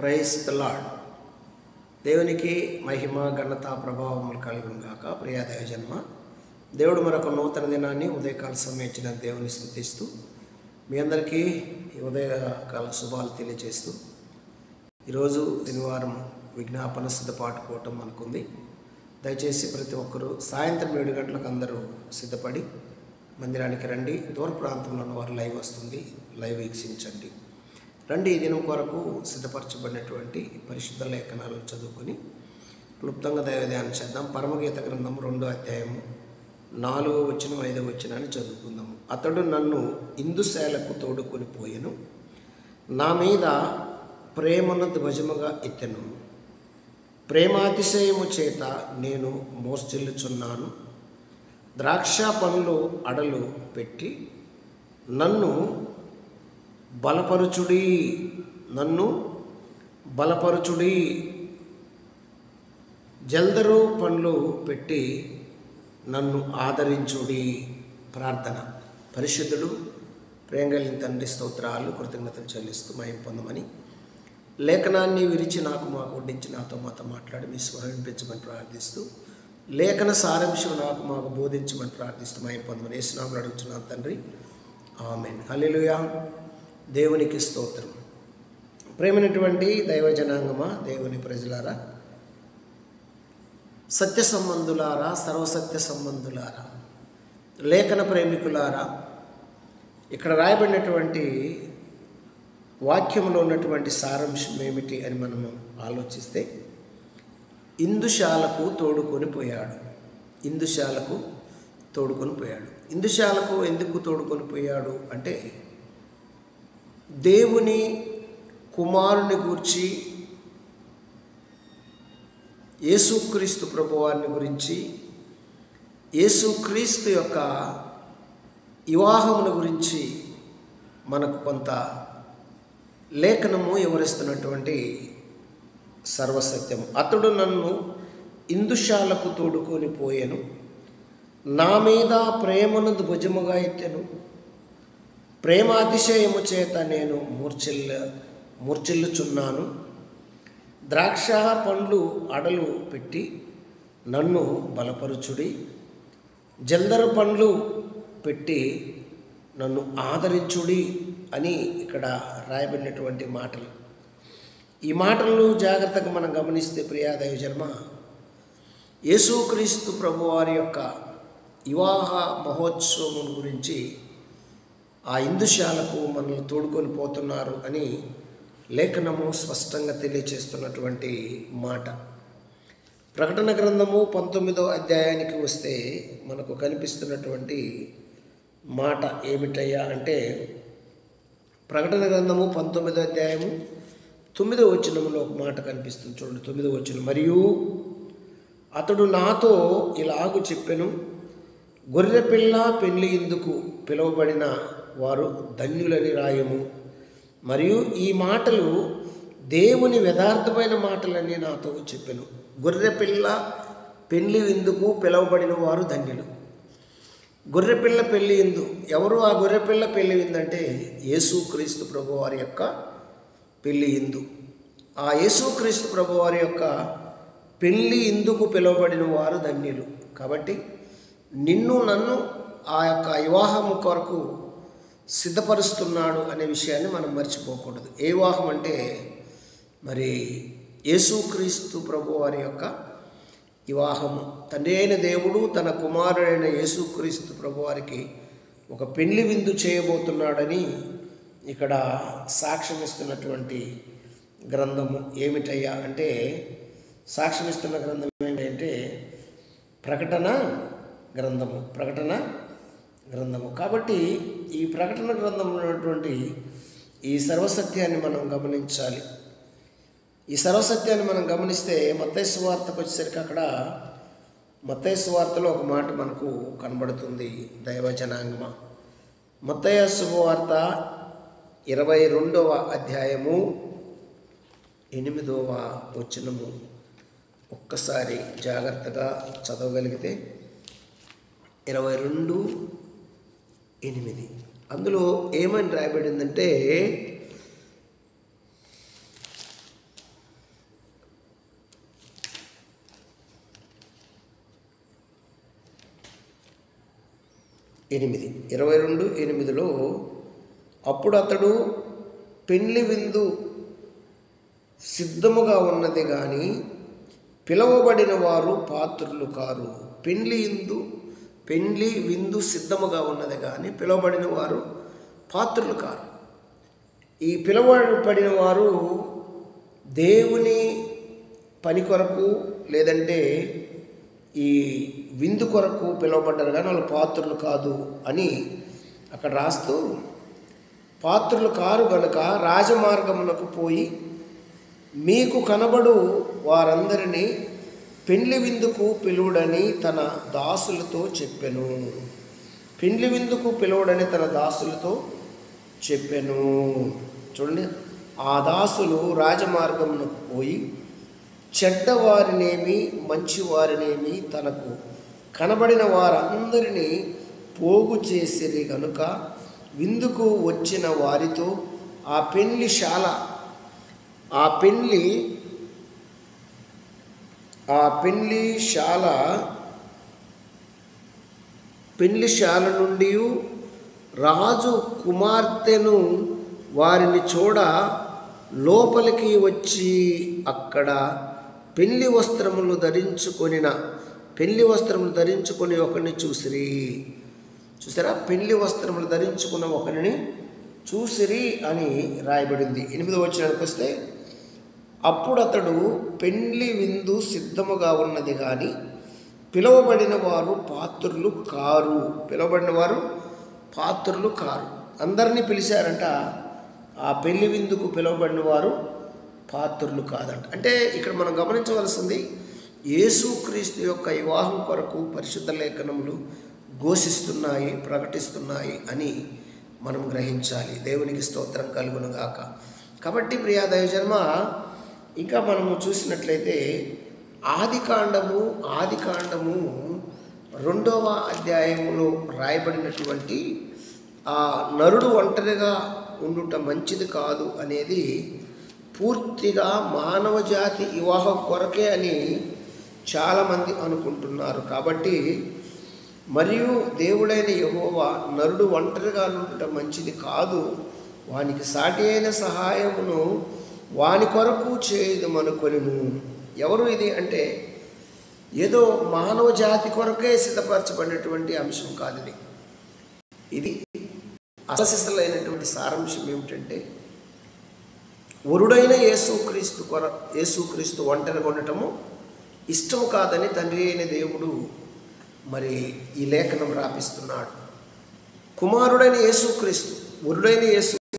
Praise the lord. దేవునికి మహిమ ఘనత ప్రభావములు కలుగును గాక. ప్రియా దైవజన్మ, దేవుడు మరొక నూతన దినాన్ని ఉదయకాల సమయించిన దేవుని స్తుతిస్తూ మీ అందరికీ ఈ ఉదయకాల శుభాలు తెలియజేస్తూ ఈరోజు శనివారం విజ్ఞాపన సిద్ధపాటు కూటం అనుకుంది. దయచేసి ప్రతి ఒక్కరూ సాయంత్రం 7 గంటలకు అందరూ సిద్ధపడి మందిరానికి రండి. దూర ప్రాంతంలో ఉన్న వారు లైవ్ వస్తుంది, లైవ్ వీక్షించండి. రండి. ఈ దినం కొరకు సిద్ధపరచబడినటువంటి పరిశుద్ధ లేఖనాలను చదువుకొని క్లుప్తంగా దైవధ్యానం చేద్దాం. పరమగీత గ్రంథం 2వ అధ్యాయము 4వ వచనం 5వ వచనాన్ని చదువుకుందాము. అతడు నన్ను ఇందుశాలకు తోడుకొని పోయెను, నా మీద ప్రేమను ధ్వజముగా ఎత్తెను, ప్రేమాతిశయము చేత నేను మోర్చిల్లుచున్నాను. ద్రాక్ష పండ్లు అడలు పెట్టి నన్ను బలపరుచుడి, నన్ను బలపరుచుడి. జల్దరు పండ్లు పెట్టి నన్ను ఆదరించుడి. ప్రార్థన. పరిశుద్ధుడు, ప్రేంగలిన తండ్రి, స్తోత్రాలు కృతజ్ఞతలు చెల్లిస్తూ మహిమ పొందమని లేఖనాన్ని విరిచి మాకు వడ్డించి నాతో మాతో మాట్లాడి మీ స్వరం వినిపించమని ప్రార్థిస్తూ లేఖన సారాంశం మాకు బోధించమని ప్రార్థిస్తూ మహిమ పొందమని యేసు నామములో అడుగుతున్నాను తండ్రి, ఆమేన్. హల్లెలూయా. దేవునికి స్తోత్రం. ప్రేమైనటువంటి దైవజనాంగమా, దేవుని ప్రజలారా, సత్య సంబంధులారా, సర్వసత్య సంబంధులారా, లేఖన ప్రేమికులారా, ఇక్కడ రాయబడినటువంటి వాక్యంలో ఉన్నటువంటి సారాంశం ఏమిటి అని మనము ఆలోచిస్తే, ఇందుశాలకు తోడుకొని పోయాడు. ఇందుశాలకు తోడుకొని పోయాడు. ఇందుశాలకు ఎందుకు తోడుకొని పోయాడు అంటే, దేవుని కుమారుని గూర్చి, యేసుక్రీస్తు ప్రభువారిని గురించి, యేసుక్రీస్తు యొక్క వివాహముల గురించి మనకు కొంత లేఖనము వివరిస్తున్నటువంటి సర్వసత్యం. అతడు నన్ను ఇందుశాలకు తోడుకొని పోయెను, నా మీద ప్రేమను భుజముగా ఎత్తెను, ప్రేమాతిశయము చేత నేను మూర్చిల్లుచున్నాను. ద్రాక్ష పండ్లు అడలు పెట్టి నన్ను బలపరుచుడి, జల్దరు పండ్లు పెట్టి నన్ను ఆదరించుడి అని ఇక్కడ రాయబడినటువంటి మాటలు. ఈ మాటలను జాగ్రత్తగా మనం గమనిస్తే ప్రియా దైవజన్మ, యేసుక్రీస్తు ప్రభువారి యొక్క వివాహ మహోత్సవం గురించి ఆ ఇందుశాలకు మనల్ని తోడుకొని పోతున్నారు అని లేఖనము స్పష్టంగా తెలియచేస్తున్నటువంటి మాట. ప్రకటన గ్రంథము 19వ అధ్యాయానికి వస్తే మనకు కనిపిస్తున్నటువంటి మాట ఏమిటయ్యా అంటే, ప్రకటన గ్రంథము 19వ అధ్యాయము 9వ వచనంలో ఒక మాట కనిపిస్తుంది. చూడండి, 9వ వచనం. మరియు అతడు నాతో ఇలాగు చెప్పెను, గొర్రెపిల్ల పెళ్లి ఇందుకు పిలువబడిన వారు ధన్యులని రాయము. మరియు ఈ మాటలు దేవుని యథార్థమైన మాటలని నాతో చెప్పెను. గొర్రెపిల్ల పెళ్లి విందుకు పిలువబడిన వారు ధన్యులు. గొర్రెపిల్ల పెళ్లి విందు ఎవరు? ఆ గొర్రెపిల్ల పెళ్లి విందంటే యేసుక్రీస్తు ప్రభువారి యొక్క పెళ్లి విందు. ఆ యేసుక్రీస్తు ప్రభువారి యొక్క పెళ్లి ఇందుకు పిలువబడిన వారు ధన్యులు. కాబట్టి నిన్ను నన్ను ఆ యొక్క వివాహము కొరకు సిద్ధపరుస్తున్నాడు అనే విషయాన్ని మనం మర్చిపోకూడదు. ఏ వివాహం అంటే మరి యేసుక్రీస్తు ప్రభువారి యొక్క వివాహము. తండ్రి అయిన దేవుడు తన కుమారుడైన యేసుక్రీస్తు ప్రభువారికి ఒక పెళ్లి విందు చేయబోతున్నాడని ఇక్కడ సాక్ష్యమిస్తున్నటువంటి గ్రంథము ఏమిటయ్యా అంటే, సాక్ష్యమిస్తున్న గ్రంథం ఏమిటంటే ప్రకటన గ్రంథము. ప్రకటన గ్రంథము. కాబట్టి ఈ ప్రకటన గ్రంథంలో ఉన్నటువంటి ఈ సర్వసత్యాన్ని మనం గమనించాలి. ఈ సర్వసత్యాన్ని మనం గమనిస్తే మత్తయి సువార్తకు వచ్చేసరికి అక్కడ మత్తయి సువార్తలో ఒక మాట మనకు కనబడుతుంది దైవజనాంగమ. మత్తయి శుభవార్త 22వ అధ్యాయము 8వ వచనము ఒక్కసారి జాగ్రత్తగా చదవగలిగితే 22:8 అందులో ఏమని రాయబడిందంటే, 22:8లో అప్పుడు అతడు పెళ్లి విందు సిద్ధముగా ఉన్నది కానీ పిలువబడిన వారు పాత్రులు కారు. పెళ్లి విందు సిద్ధముగా ఉన్నది కానీ పిలువబడిన వారు పాత్రులు కారు. ఈ పిలువబడిన వారు దేవుని పని కొరకు లేదంటే ఈ విందు కొరకు పిలువబడ్డారు కానీ వాళ్ళు పాత్రులు కాదు అని అక్కడ రాస్తూ, పాత్రులు కారు గనుక రాజమార్గమునకు పోయి మీకు కనబడు వారందరినీ పెండ్లి విందుకు పిలువడని తన దాసులతో చెప్పెను. పెండ్లి విందుకు పిలువడని తన దాసులతో చెప్పెను. చూడండి, ఆ దాసులు రాజమార్గమునకు పోయి చెడ్డవారినేమి మంచివారినేమి తనకు కనబడిన వారందరినీ పోగు చేసిరి గనుక విందుకు వచ్చిన వారితో ఆ పెళ్లిశాల నుండి రాజు కుమార్తెను వారిని చూడ లోపలికి వచ్చి అక్కడ పెళ్లి వస్త్రములు ధరించుకొని ఒకరిని చూసిరి. చూసారా, పెళ్లి వస్త్రములు ధరించుకున్న ఒకరిని చూసిరి అని రాయబడింది. 8వ వచనానికి వస్తే, అప్పుడు అతడు పెళ్లి విందు సిద్ధముగా ఉన్నది కానీ పిలువబడిన వారు పాత్రులు కారు. అందరినీ పిలిచారంట, ఆ పెళ్లి విందుకు పిలువబడిన వారు పాత్రులు కాదంట. అంటే ఇక్కడ మనం గమనించవలసింది, యేసుక్రీస్తు యొక్క వివాహం కొరకు పరిశుద్ధ లేఖనములు ఘోషిస్తున్నాయి, ప్రకటిస్తున్నాయి అని మనం గ్రహించాలి. దేవునికి స్తోత్రం కలుగును గాక. కాబట్టి ప్రియా దైవజన్మ, ఇంకా మనము చూసినట్లయితే ఆదికాండము 2వ అధ్యాయములో రాయబడినటువంటి ఆ నరుడు ఒంటరిగా ఉండుట మంచిది కాదు అనేది పూర్తిగా మానవ జాతి వివాహం కొరకే అని చాలామంది అనుకుంటున్నారు. కాబట్టి మరియు దేవుడైన యెహోవా నరుడు ఒంటరిగా ఉండుట మంచిది కాదు, వానికి సాటి అయిన సహాయమును వాని కొరకు చేయదుమనుకొనెను. ఎవరు ఇది అంటే ఏదో మానవ జాతి కొరకే సిద్ధపరచబడినటువంటి అంశం కాదు. ఇది అసలైనటువంటి సారాంశం ఏమిటంటే, వరుడైన యేసుక్రీస్తు ఒంటరిగా ఉండటము ఇష్టం కాదని తండ్రి అయిన దేవుడు మరి ఈ లేఖనం రాపిస్తున్నాడు. కుమారుడైన యేసుక్రీస్తు, వరుడైన యేసు